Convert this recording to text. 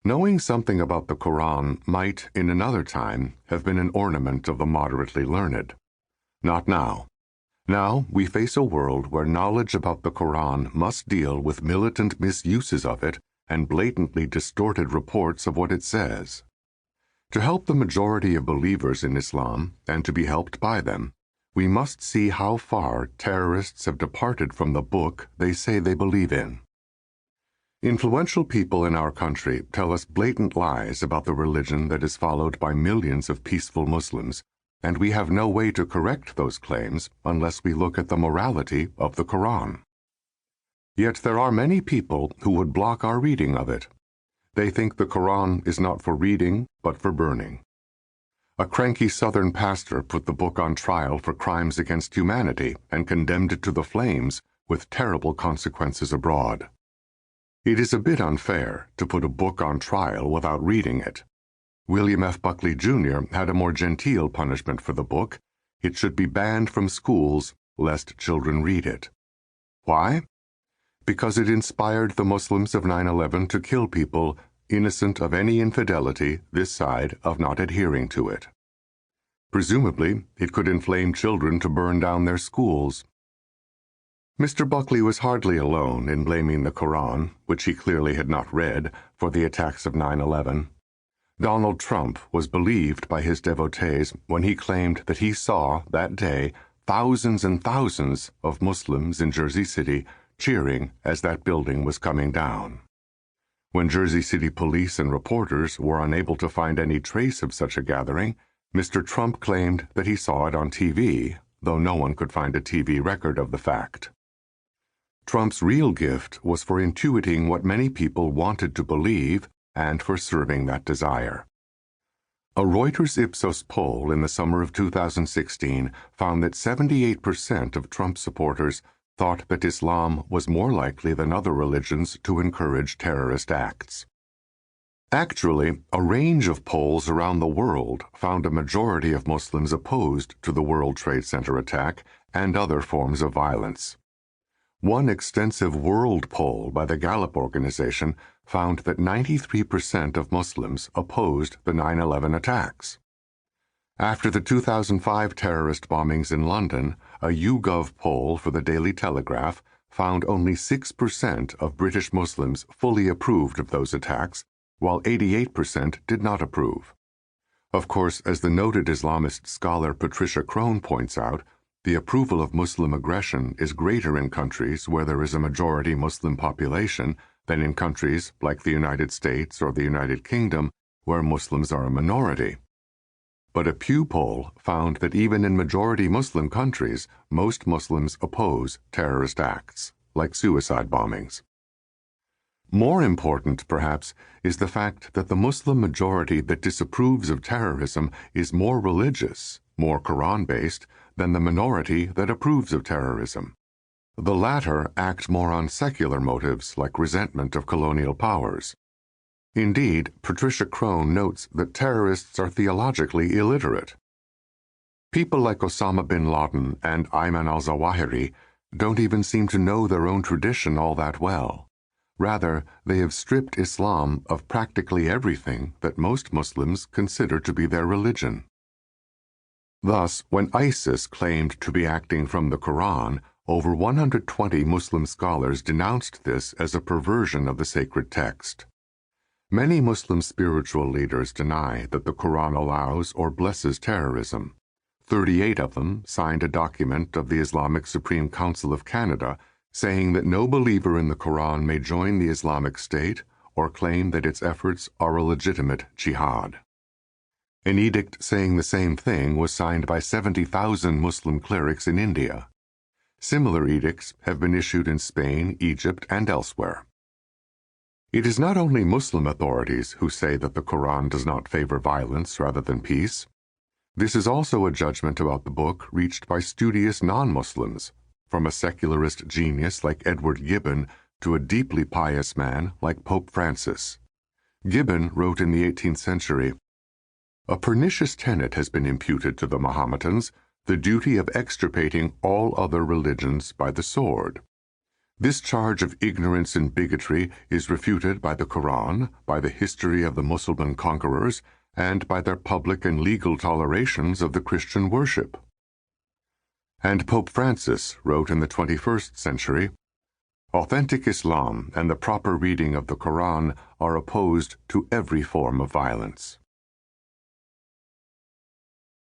Knowing something about the Qur'an might, in another time, have been an ornament of the moderately learned. Not now. Now we face a world where knowledge about the Qur'an must deal with militant misuses of it and blatantly distorted reports of what it says. To help the majority of believers in Islam, and to be helped by them, we must see how far terrorists have departed from the book they say they believe in. Influential people in our country tell us blatant lies about the religion that is followed by millions of peaceful Muslims, and we have no way to correct those claims unless we look at the morality of the Qur'an. Yet there are many people who would block our reading of it. They think the Qur'an is not for reading, but for burning. A cranky Southern pastor put the book on trial for crimes against humanity and condemned it to the flames with terrible consequences abroad. It is a bit unfair to put a book on trial without reading it. William F. Buckley, Jr. had a more genteel punishment for the book. It should be banned from schools, lest children read it. Why? Because it inspired the Muslims of 9/11 to kill people innocent of any infidelity this side of not adhering to it. Presumably, it could inflame children to burn down their schools. Mr. Buckley was hardly alone in blaming the Qur'an, which he clearly had not read, for the attacks of 9/11. Donald Trump was believed by his devotees when he claimed that he saw, that day, thousands and thousands of Muslims in Jersey City cheering as that building was coming down. When Jersey City police and reporters were unable to find any trace of such a gathering, Mr. Trump claimed that he saw it on TV, though no one could find a TV record of the fact. Trump's real gift was for intuiting what many people wanted to believe and for serving that desire. A Reuters Ipsos poll in the summer of 2016 found that 78% of Trump supporters thought that Islam was more likely than other religions to encourage terrorist acts. Actually, a range of polls around the world found a majority of Muslims opposed to the World Trade Center attack and other forms of violence. One extensive world poll by the Gallup organization found that 93% of Muslims opposed the 9/11 attacks. After the 2005 terrorist bombings in London, a YouGov poll for the Daily Telegraph found only 6% of British Muslims fully approved of those attacks, while 88% did not approve. Of course, as the noted Islamist scholar Patricia Crone points out, the approval of Muslim aggression is greater in countries where there is a majority Muslim population than in countries like the United States or the United Kingdom, where Muslims are a minority. But a Pew poll found that even in majority Muslim countries, most Muslims oppose terrorist acts, like suicide bombings. More important, perhaps, is the fact that the Muslim majority that disapproves of terrorism is more religious, more Quran-based, than the minority that approves of terrorism. The latter act more on secular motives like resentment of colonial powers. Indeed, Patricia Crone notes that terrorists are theologically illiterate. People like Osama bin Laden and Ayman al-Zawahiri don't even seem to know their own tradition all that well. Rather, they have stripped Islam of practically everything that most Muslims consider to be their religion. Thus, when ISIS claimed to be acting from the Quran, over 120 Muslim scholars denounced this as a perversion of the sacred text. Many Muslim spiritual leaders deny that the Quran allows or blesses terrorism. 38 of them signed a document of the Islamic Supreme Council of Canada saying that no believer in the Quran may join the Islamic State or claim that its efforts are a legitimate jihad. An edict saying the same thing was signed by 70,000 Muslim clerics in India. Similar edicts have been issued in Spain, Egypt, and elsewhere. It is not only Muslim authorities who say that the Quran does not favor violence rather than peace. This is also a judgment about the book reached by studious non-Muslims, from a secularist genius like Edward Gibbon to a deeply pious man like Pope Francis. Gibbon wrote in the 18th century, "A pernicious tenet has been imputed to the Mohammedans, the duty of extirpating all other religions by the sword. This charge of ignorance and bigotry is refuted by the Qur'an, by the history of the Muslim conquerors, and by their public and legal tolerations of the Christian worship. And Pope Francis wrote in the 21st century, "Authentic Islam and the proper reading of the Qur'an are opposed to every form of violence."